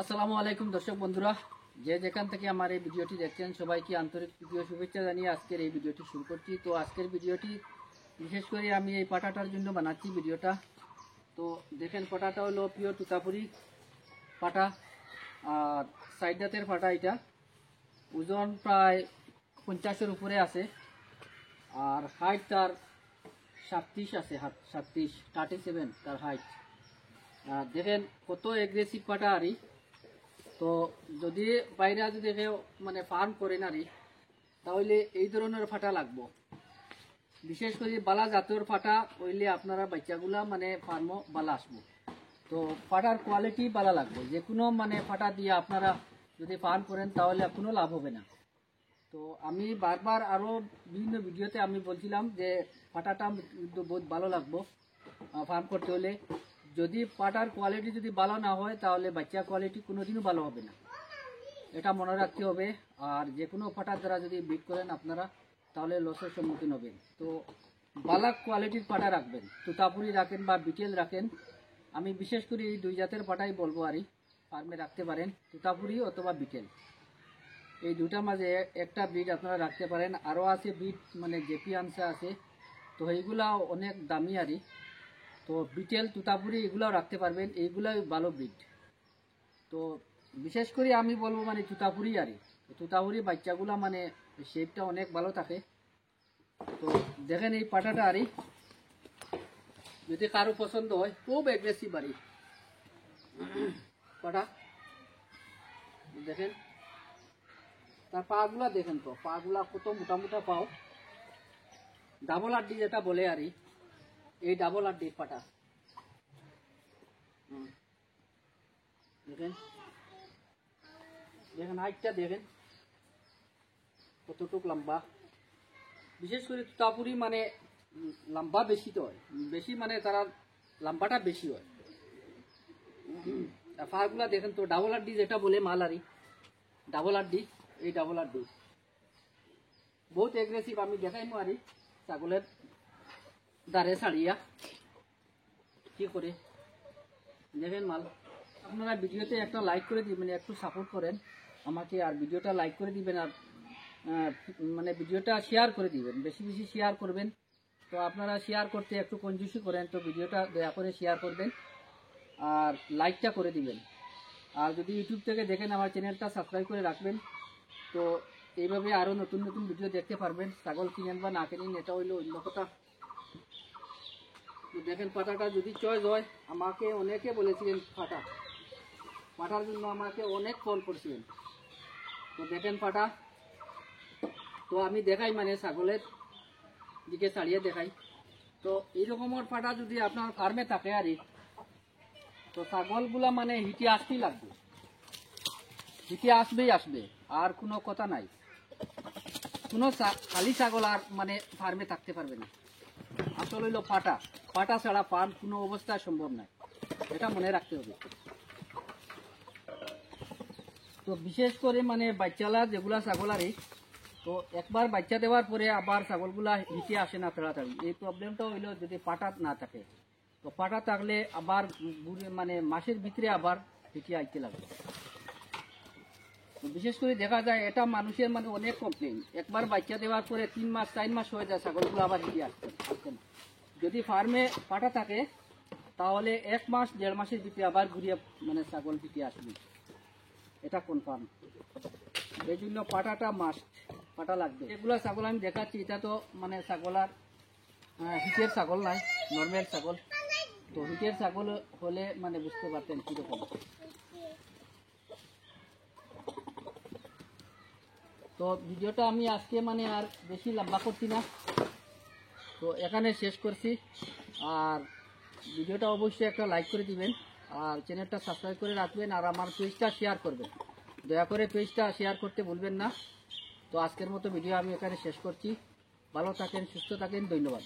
আসসালামু আলাইকুম দর্শক বন্ধুরা, যে যেখান থেকে আমার এই ভিডিওটি দেখছেন সবাইকে আন্তরিক প্রিয় শুভেচ্ছা জানিয়ে আজকের এই ভিডিওটি শুরু করছি। তো আজকের ভিডিওটি বিশেষ করে আমি এই পাটাটার জন্য বানাচ্ছি ভিডিওটা। তো দেখেন, পাটাটা হলো পিওর তুতাপুরি পাটা, আর সাইড দাঁতের পাটা। এটা ওজন প্রায় 50-এর উপরে আছে, আর হাইট তার 37 আছে, 37 তার হাইট। দেখেন কত এগ্রেসিভ পাটা আরই। তো যদি বাইরে যদি কেউ মানে ফার্ম করেন আরই, তাহলে এই ধরনের ফাটা লাগবো। বিশেষ করে বালা জাতীয় ফাটা হইলে আপনারা বাচ্চাগুলা মানে ফার্মও বালা আসবো। তো ফাটার কোয়ালিটি বালা লাগবে। যে কোনো মানে ফাটা দিয়ে আপনারা যদি ফার্ম করেন তাহলে কোনো লাভ হবে না। তো আমি বারবার আরও বিভিন্ন ভিডিওতে আমি বলছিলাম যে ফাটাটা বহুত ভালো লাগবো ফার্ম করতে হলে। যদি পাটার কোয়ালিটি যদি ভালো না হয় তাহলে বাচ্চা কোয়ালিটি কোনোদিনও ভালো হবে না, এটা মনে রাখতে হবে। আর যে কোনো পাটার দ্বারা যদি বিট করেন আপনারা, তাহলে লসের সম্মুখীন হবেন। তো ভালো কোয়ালিটির পাটা রাখবেন, তুতাপুরি রাখেন বা বিটেল রাখেন। আমি বিশেষ করে এই দুই জাতের পাটাই বলবো আরই ফার্মে রাখতে পারেন, তুতাপুরি অথবা বিটেল। এই দুটার মাঝে একটা ব্রিড আপনারা রাখতে পারেন। আরও আছে ব্রিড মানে জেপি আনসা আছে, তো এইগুলা অনেক দামি আরই। তো বিটেল তুতাপুরি এগুলাও রাখতে পারবেন, এইগুলাই ভালো ব্রিড। তো বিশেষ করে আমি বলবো মানে তুতাপুরি আরই। তুতাপুরি বাচ্চাগুলা মানে শেপটা অনেক ভালো থাকে। তো দেখেন এই পাটাটা আরই, যদি কারো পছন্দ হয়, খুব এগ্রেসিভ আরই পাটা। দেখেন তার পাগুলা দেখেন, তো পাগুলা কত মোটা মোটা পাও। ডাবল আড্ডি যেটা বলে আরই, এই ডাবল আড্ডির পাটা। দেখেন দেখেন হাইটটা দেখেন কতটুক লম্বা। বিশেষ করে তুতাপুরি মানে লম্বা বেশি তো হয়, বেশি মানে তারা লম্বাটা বেশি হয়। ফারগুলা দেখেন তো, ডাবল আড্ডি যেটা বলে মালারি ডাবল আড্ডি, এই ডাবল আড্ডি বহুত এগ্রেসিভ। আমি দেখাই আরই ছাগলের দাঁড়ে ছাড়িয়া কি করে দেখেন মাল। আপনারা ভিডিওতে একটা লাইক করে দিবেন, একটু সাপোর্ট করেন আমাকে, আর ভিডিওটা লাইক করে দিবেন, আর মানে ভিডিওটা শেয়ার করে দিবেন, বেশি বেশি শেয়ার করবেন। তো আপনারা শেয়ার করতে একটু কঞ্জুসি করেন, তো ভিডিওটা দয়া করে শেয়ার করবেন আর লাইকটা করে দিবেন। আর যদি ইউটিউব থেকে দেখেন আমার চ্যানেলটা সাবস্ক্রাইব করে রাখবেন। তো এইভাবে আরও নতুন নতুন ভিডিও দেখতে পারবেন। ছাগল কিনেন বা না কিনেন এটা হইলো অন্য কথা। তো দেখেন পাটাটা যদি চয়েস হয়, আমাকে অনেকে বলেছিলেন পাটার জন্য আমাকে অনেক ফোন করছিলেন। তো দেখেন পাটা, তো আমি দেখাই মানে ছাগলের দিকে ছাড়িয়ে দেখাই। তো এইরকমের পাটা যদি আপনার ফার্মে থাকে আরই, তো ছাগলগুলা মানে হিটে আসতেই লাগবে, হিটে আসবে, আর কোনো কথা নাই। কোনো খালি ছাগল আর মানে ফার্মে থাকতে পারবে না। আসলে হইলো পাটা ছাড়া ফার্ম কোনো অবস্থায় সম্ভব নয়, এটা মনে রাখতে হবে। তো বিশেষ করে মানে বাচ্চালা যেগুলা ছাগল আরই, তো একবার বাচ্চা দেওয়ার পরে আবার ছাগলগুলা হিটে আসে না তাড়াতাড়ি। এই প্রবলেমটা হইলো যদি পাটা না থাকে। তো পাটা থাকলে আবার মানে মাসের ভিতরে আবার হিটে আইতে লাগবে। বিশেষ করে দেখা যায় এটা মানুষের মানে অনেক কমপ্লেন, একবার বাচ্চা দেওয়ার পরে 3 মাস 4 মাস হয়ে যায় ছাগলগুলো আবার হিটে আসছে না। যদি ফার্মে পাটা থাকে তাহলে 1 মাস 1.5 মাসের ভিতরে আবার ঘুরিয়ে মানে ছাগল হিটে আসবে, এটা কনফার্ম। এই জন্য পাটাটা মাস্ট, পাটা লাগবে। এগুলো ছাগল আমি দেখাচ্ছি, এটা তো মানে ছাগল আর হিটের ছাগল নাই, নর্মাল ছাগল। তো হিটের ছাগল হলে মানে বুঝতে পারতেন কীরকম। তো ভিডিওটা আমি আজকে মানে আর বেশি লম্বা করছি না, তো এখানে শেষ করছি। আর ভিডিওটা অবশ্যই একটা লাইক করে দিবেন, আর চ্যানেলটা সাবস্ক্রাইব করে রাখবেন, আর আমার পেজটা শেয়ার করবেন, দয়া করে পেজটা শেয়ার করতে ভুলবেন না। তো আজকের মতো ভিডিও আমি এখানে শেষ করছি। ভালো থাকেন, সুস্থ থাকেন, ধন্যবাদ।